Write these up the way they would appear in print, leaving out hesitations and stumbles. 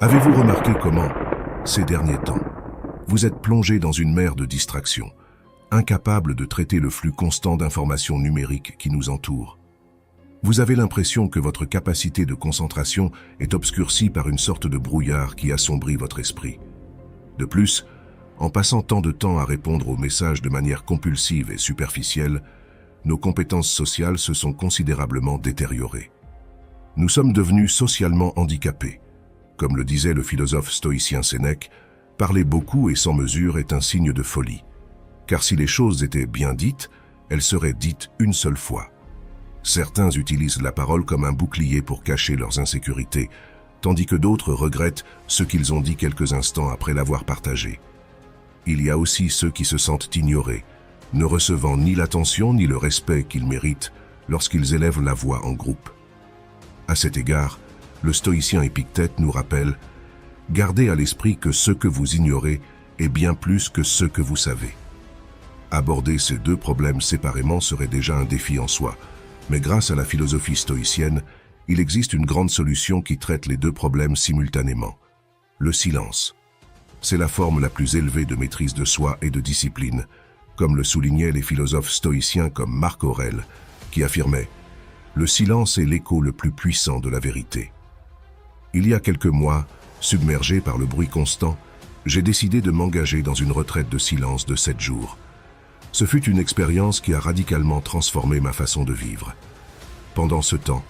Avez-vous remarqué comment, ces derniers temps, vous êtes plongé dans une mer de distractions, incapable de traiter le flux constant d'informations numériques qui nous entoure? Vous avez l'impression que votre capacité de concentration est obscurcie par une sorte de brouillard qui assombrit votre esprit. De plus, en passant tant de temps à répondre aux messages de manière compulsive et superficielle, nos compétences sociales se sont considérablement détériorées. Nous sommes devenus socialement handicapés. Comme le disait le philosophe stoïcien Sénèque, parler beaucoup et sans mesure est un signe de folie. Car si les choses étaient bien dites, elles seraient dites une seule fois. Certains utilisent la parole comme un bouclier pour cacher leurs insécurités, tandis que d'autres regrettent ce qu'ils ont dit quelques instants après l'avoir partagé. Il y a aussi ceux qui se sentent ignorés, ne recevant ni l'attention ni le respect qu'ils méritent lorsqu'ils élèvent la voix en groupe. À cet égard, le stoïcien Épictète nous rappelle « Gardez à l'esprit que ce que vous ignorez est bien plus que ce que vous savez ». Aborder ces deux problèmes séparément serait déjà un défi en soi, mais grâce à la philosophie stoïcienne, il existe une grande solution qui traite les deux problèmes simultanément. Le silence. C'est la forme la plus élevée de maîtrise de soi et de discipline, comme le soulignaient les philosophes stoïciens comme Marc Aurèle, qui affirmait « Le silence est l'écho le plus puissant de la vérité ». Il y a quelques mois, submergé par le bruit constant, j'ai décidé de m'engager dans une retraite de silence de 7 jours. Ce fut une expérience qui a radicalement transformé ma façon de vivre. Pendant ce temps,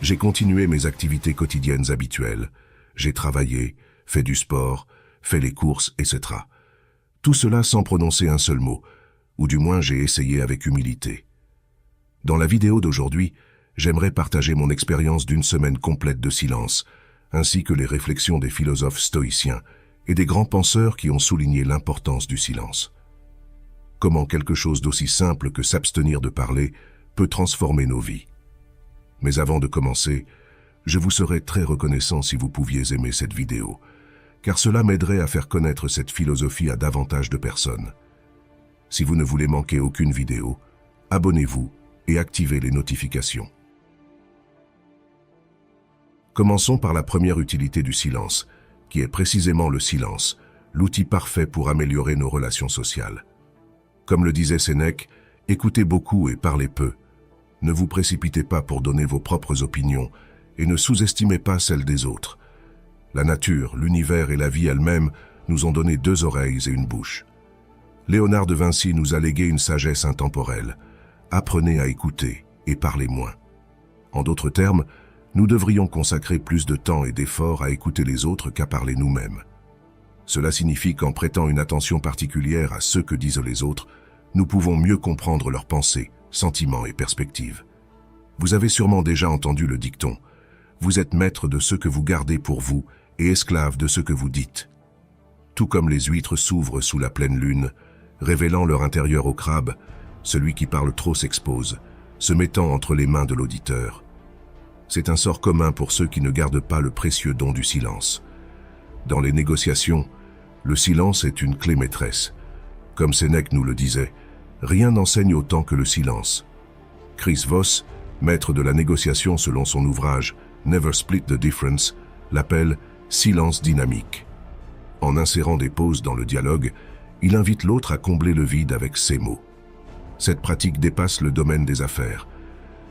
j'ai continué mes activités quotidiennes habituelles. J'ai travaillé, fait du sport, fait les courses, etc. Tout cela sans prononcer un seul mot, ou du moins j'ai essayé avec humilité. Dans la vidéo d'aujourd'hui, j'aimerais partager mon expérience d'une semaine complète de silence, ainsi que les réflexions des philosophes stoïciens et des grands penseurs qui ont souligné l'importance du silence. Comment quelque chose d'aussi simple que s'abstenir de parler peut transformer nos vies. Mais avant de commencer, je vous serais très reconnaissant si vous pouviez aimer cette vidéo, car cela m'aiderait à faire connaître cette philosophie à davantage de personnes. Si vous ne voulez manquer aucune vidéo, abonnez-vous et activez les notifications. Commençons par la première utilité du silence, qui est précisément le silence, l'outil parfait pour améliorer nos relations sociales. Comme le disait Sénèque, écoutez beaucoup et parlez peu. Ne vous précipitez pas pour donner vos propres opinions et ne sous-estimez pas celles des autres. La nature, l'univers et la vie elle-même nous ont donné 2 oreilles et une bouche. Léonard de Vinci nous a légué une sagesse intemporelle. Apprenez à écouter et parlez moins. En d'autres termes, nous devrions consacrer plus de temps et d'efforts à écouter les autres qu'à parler nous-mêmes. Cela signifie qu'en prêtant une attention particulière à ce que disent les autres, nous pouvons mieux comprendre leurs pensées, sentiments et perspectives. Vous avez sûrement déjà entendu le dicton « Vous êtes maître de ce que vous gardez pour vous et esclave de ce que vous dites ». Tout comme les huîtres s'ouvrent sous la pleine lune, révélant leur intérieur au crabe, celui qui parle trop s'expose, se mettant entre les mains de l'auditeur. C'est un sort commun pour ceux qui ne gardent pas le précieux don du silence. Dans les négociations, le silence est une clé maîtresse. Comme Sénèque nous le disait, rien n'enseigne autant que le silence. Chris Voss, maître de la négociation selon son ouvrage « Never Split the Difference », l'appelle « silence dynamique ». En insérant des pauses dans le dialogue, il invite l'autre à combler le vide avec ses mots. Cette pratique dépasse le domaine des affaires.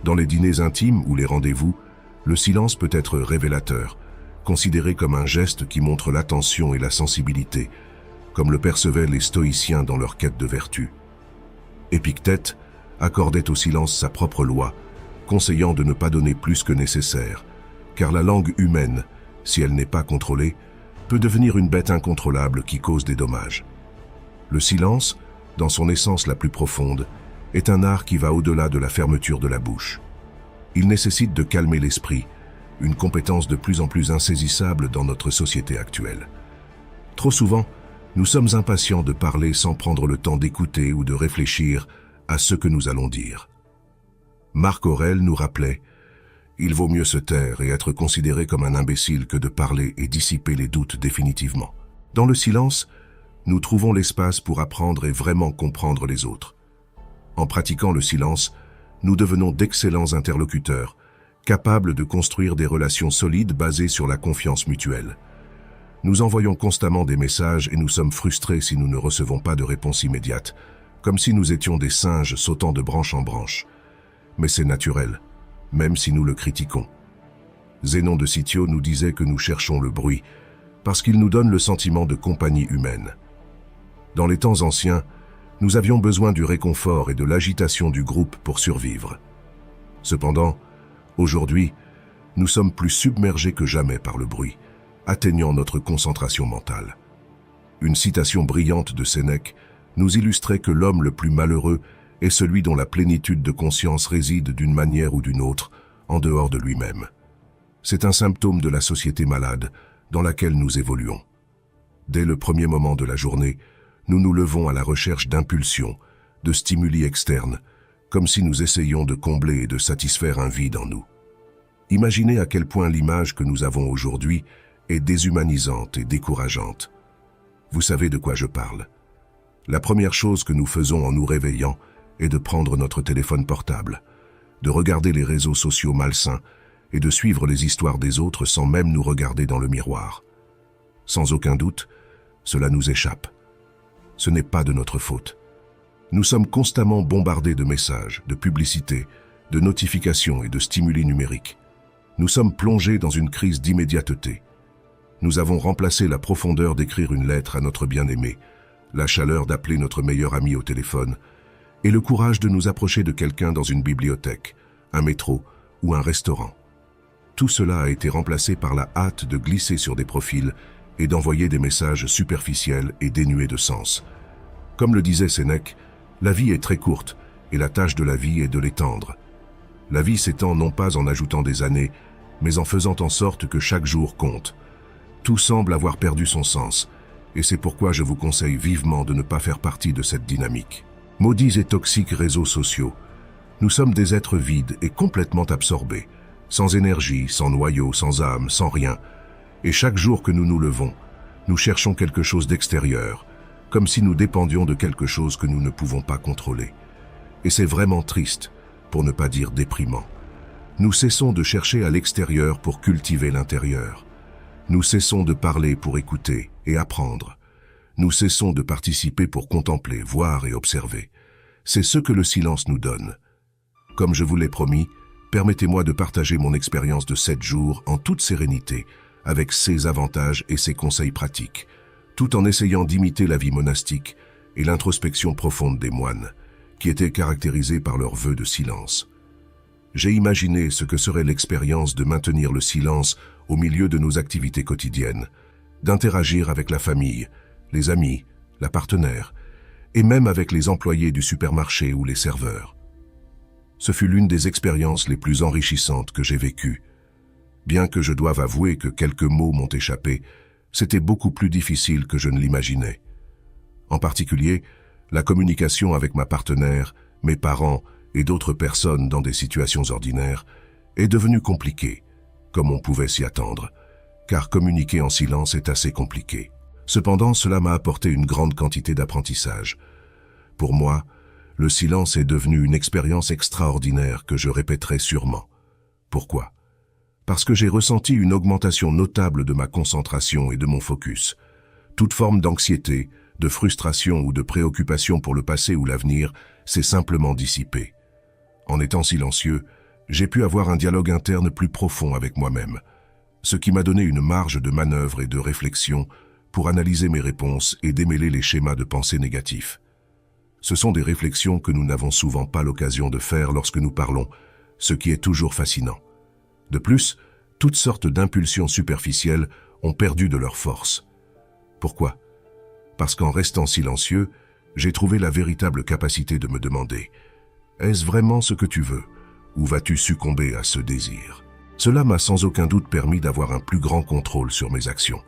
Dans les dîners intimes ou les rendez-vous, le silence peut être révélateur, considéré comme un geste qui montre l'attention et la sensibilité, comme le percevaient les stoïciens dans leur quête de vertu. Épictète accordait au silence sa propre loi, conseillant de ne pas donner plus que nécessaire, car la langue humaine, si elle n'est pas contrôlée, peut devenir une bête incontrôlable qui cause des dommages. Le silence, dans son essence la plus profonde, est un art qui va au-delà de la fermeture de la bouche. Il nécessite de calmer l'esprit, une compétence de plus en plus insaisissable dans notre société actuelle. Trop souvent, nous sommes impatients de parler sans prendre le temps d'écouter ou de réfléchir à ce que nous allons dire. Marc Aurèle nous rappelait « Il vaut mieux se taire et être considéré comme un imbécile que de parler et dissiper les doutes définitivement. » Dans le silence, nous trouvons l'espace pour apprendre et vraiment comprendre les autres. En pratiquant le silence, nous devenons d'excellents interlocuteurs, capables de construire des relations solides basées sur la confiance mutuelle. Nous envoyons constamment des messages et nous sommes frustrés si nous ne recevons pas de réponse immédiate, comme si nous étions des singes sautant de branche en branche. Mais c'est naturel, même si nous le critiquons. Zénon de Citio nous disait que nous cherchons le bruit, parce qu'il nous donne le sentiment de compagnie humaine. Dans les temps anciens, nous avions besoin du réconfort et de l'agitation du groupe pour survivre. Cependant, aujourd'hui, nous sommes plus submergés que jamais par le bruit, atteignant notre concentration mentale. Une citation brillante de Sénèque nous illustrait que l'homme le plus malheureux est celui dont la plénitude de conscience réside d'une manière ou d'une autre en dehors de lui-même. C'est un symptôme de la société malade dans laquelle nous évoluons. Dès le premier moment de la journée, nous nous levons à la recherche d'impulsions, de stimuli externes, comme si nous essayions de combler et de satisfaire un vide en nous. Imaginez à quel point l'image que nous avons aujourd'hui est déshumanisante et décourageante. Vous savez de quoi je parle. La première chose que nous faisons en nous réveillant est de prendre notre téléphone portable, de regarder les réseaux sociaux malsains et de suivre les histoires des autres sans même nous regarder dans le miroir. Sans aucun doute, cela nous échappe. Ce n'est pas de notre faute. Nous sommes constamment bombardés de messages, de publicités, de notifications et de stimuli numériques. Nous sommes plongés dans une crise d'immédiateté. Nous avons remplacé la profondeur d'écrire une lettre à notre bien-aimé, la chaleur d'appeler notre meilleur ami au téléphone, et le courage de nous approcher de quelqu'un dans une bibliothèque, un métro ou un restaurant. Tout cela a été remplacé par la hâte de glisser sur des profils et d'envoyer des messages superficiels et dénués de sens. Comme le disait Sénèque, la vie est très courte et la tâche de la vie est de l'étendre. La vie s'étend non pas en ajoutant des années, mais en faisant en sorte que chaque jour compte. Tout semble avoir perdu son sens, et c'est pourquoi je vous conseille vivement de ne pas faire partie de cette dynamique. Maudits et toxiques réseaux sociaux, nous sommes des êtres vides et complètement absorbés, sans énergie, sans noyau, sans âme, sans rien. Et chaque jour que nous nous levons, nous cherchons quelque chose d'extérieur, comme si nous dépendions de quelque chose que nous ne pouvons pas contrôler. Et c'est vraiment triste, pour ne pas dire déprimant. Nous cessons de chercher à l'extérieur pour cultiver l'intérieur. Nous cessons de parler pour écouter et apprendre. Nous cessons de participer pour contempler, voir et observer. C'est ce que le silence nous donne. Comme je vous l'ai promis, permettez-moi de partager mon expérience de 7 jours en toute sérénité, avec ses avantages et ses conseils pratiques, tout en essayant d'imiter la vie monastique et l'introspection profonde des moines, qui étaient caractérisés par leur vœu de silence. J'ai imaginé ce que serait l'expérience de maintenir le silence au milieu de nos activités quotidiennes, d'interagir avec la famille, les amis, la partenaire, et même avec les employés du supermarché ou les serveurs. Ce fut l'une des expériences les plus enrichissantes que j'ai vécues. Bien que je doive avouer que quelques mots m'ont échappé, c'était beaucoup plus difficile que je ne l'imaginais. En particulier, la communication avec ma partenaire, mes parents et d'autres personnes dans des situations ordinaires est devenue compliquée, comme on pouvait s'y attendre, car communiquer en silence est assez compliqué. Cependant, cela m'a apporté une grande quantité d'apprentissage. Pour moi, le silence est devenu une expérience extraordinaire que je répéterai sûrement. Pourquoi ? Parce que j'ai ressenti une augmentation notable de ma concentration et de mon focus. Toute forme d'anxiété, de frustration ou de préoccupation pour le passé ou l'avenir s'est simplement dissipée. En étant silencieux, j'ai pu avoir un dialogue interne plus profond avec moi-même, ce qui m'a donné une marge de manœuvre et de réflexion pour analyser mes réponses et démêler les schémas de pensée négatifs. Ce sont des réflexions que nous n'avons souvent pas l'occasion de faire lorsque nous parlons, ce qui est toujours fascinant. De plus, toutes sortes d'impulsions superficielles ont perdu de leur force. Pourquoi ? Parce qu'en restant silencieux, j'ai trouvé la véritable capacité de me demander « Est-ce vraiment ce que tu veux ? Ou vas-tu succomber à ce désir ?» Cela m'a sans aucun doute permis d'avoir un plus grand contrôle sur mes actions.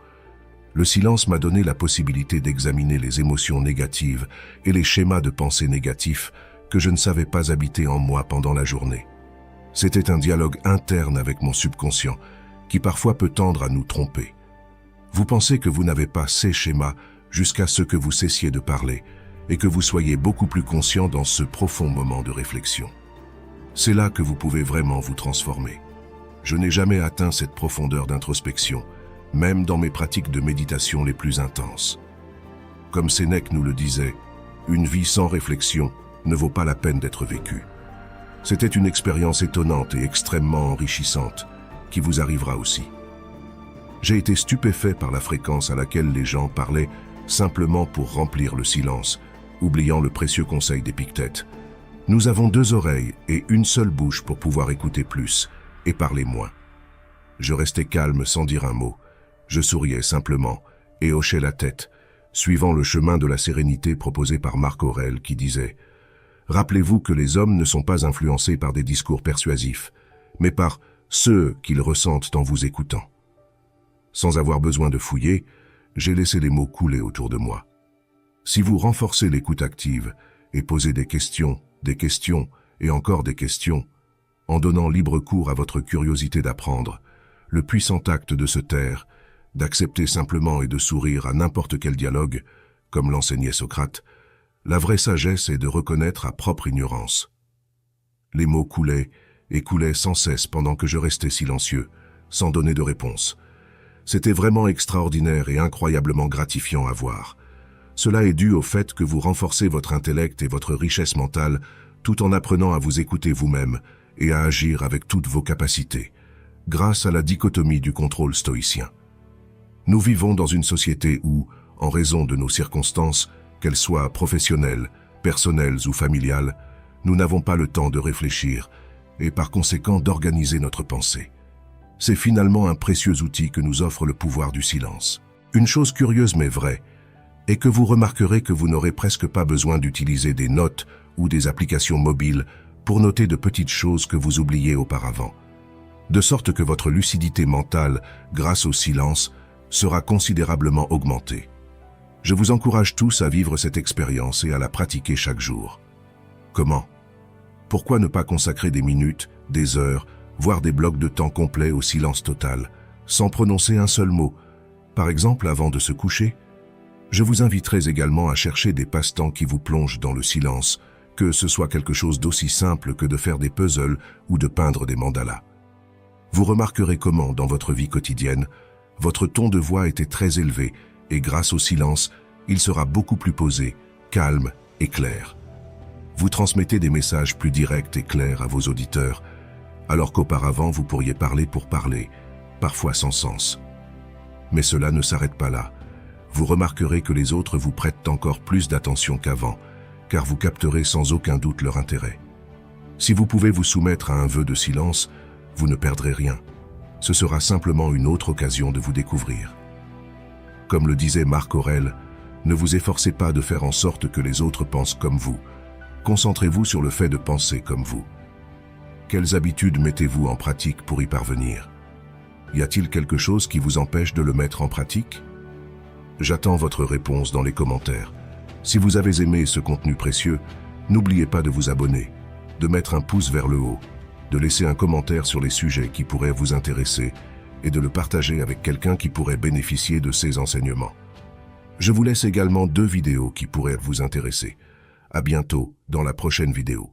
Le silence m'a donné la possibilité d'examiner les émotions négatives et les schémas de pensée négatifs que je ne savais pas habiter en moi pendant la journée. C'était un dialogue interne avec mon subconscient qui parfois peut tendre à nous tromper. Vous pensez que vous n'avez pas ces schémas jusqu'à ce que vous cessiez de parler et que vous soyez beaucoup plus conscient dans ce profond moment de réflexion. C'est là que vous pouvez vraiment vous transformer. Je n'ai jamais atteint cette profondeur d'introspection, même dans mes pratiques de méditation les plus intenses. Comme Sénèque nous le disait, une vie sans réflexion ne vaut pas la peine d'être vécue. C'était une expérience étonnante et extrêmement enrichissante, qui vous arrivera aussi. J'ai été stupéfait par la fréquence à laquelle les gens parlaient simplement pour remplir le silence, oubliant le précieux conseil d'Épictète. Nous avons 2 oreilles et une seule bouche pour pouvoir écouter plus et parler moins. Je restais calme sans dire un mot. Je souriais simplement et hochais la tête, suivant le chemin de la sérénité proposé par Marc Aurèle qui disait « Rappelez-vous que les hommes ne sont pas influencés par des discours persuasifs, mais par ceux qu'ils ressentent en vous écoutant. » Sans avoir besoin de fouiller, j'ai laissé les mots couler autour de moi. Si vous renforcez l'écoute active et posez des questions et encore des questions, en donnant libre cours à votre curiosité d'apprendre, le puissant acte de se taire, d'accepter simplement et de sourire à n'importe quel dialogue, comme l'enseignait Socrate, la vraie sagesse est de reconnaître à propre ignorance. Les mots coulaient et coulaient sans cesse pendant que je restais silencieux, sans donner de réponse. C'était vraiment extraordinaire et incroyablement gratifiant à voir. Cela est dû au fait que vous renforcez votre intellect et votre richesse mentale tout en apprenant à vous écouter vous-même et à agir avec toutes vos capacités, grâce à la dichotomie du contrôle stoïcien. Nous vivons dans une société où, en raison de nos circonstances, qu'elles soient professionnelles, personnelles ou familiales, nous n'avons pas le temps de réfléchir et par conséquent d'organiser notre pensée. C'est finalement un précieux outil que nous offre le pouvoir du silence. Une chose curieuse mais vraie est que vous remarquerez que vous n'aurez presque pas besoin d'utiliser des notes ou des applications mobiles pour noter de petites choses que vous oubliez auparavant. De sorte que votre lucidité mentale, grâce au silence, sera considérablement augmentée. Je vous encourage tous à vivre cette expérience et à la pratiquer chaque jour. Comment? Pourquoi ne pas consacrer des minutes, des heures, voire des blocs de temps complets au silence total, sans prononcer un seul mot, par exemple avant de se coucher? Je vous inviterai également à chercher des passe-temps qui vous plongent dans le silence, que ce soit quelque chose d'aussi simple que de faire des puzzles ou de peindre des mandalas. Vous remarquerez comment, dans votre vie quotidienne, votre ton de voix était très élevé et grâce au silence, il sera beaucoup plus posé, calme et clair. Vous transmettez des messages plus directs et clairs à vos auditeurs, alors qu'auparavant vous pourriez parler pour parler, parfois sans sens. Mais cela ne s'arrête pas là. Vous remarquerez que les autres vous prêtent encore plus d'attention qu'avant, car vous capterez sans aucun doute leur intérêt. Si vous pouvez vous soumettre à un vœu de silence, vous ne perdrez rien. Ce sera simplement une autre occasion de vous découvrir. Comme le disait Marc Aurèle, ne vous efforcez pas de faire en sorte que les autres pensent comme vous. Concentrez-vous sur le fait de penser comme vous. Quelles habitudes mettez-vous en pratique pour y parvenir? Y a-t-il quelque chose qui vous empêche de le mettre en pratique? J'attends votre réponse dans les commentaires. Si vous avez aimé ce contenu précieux, n'oubliez pas de vous abonner, de mettre un pouce vers le haut, de laisser un commentaire sur les sujets qui pourraient vous intéresser et de le partager avec quelqu'un qui pourrait bénéficier de ces enseignements. Je vous laisse également 2 vidéos qui pourraient vous intéresser. À bientôt dans la prochaine vidéo.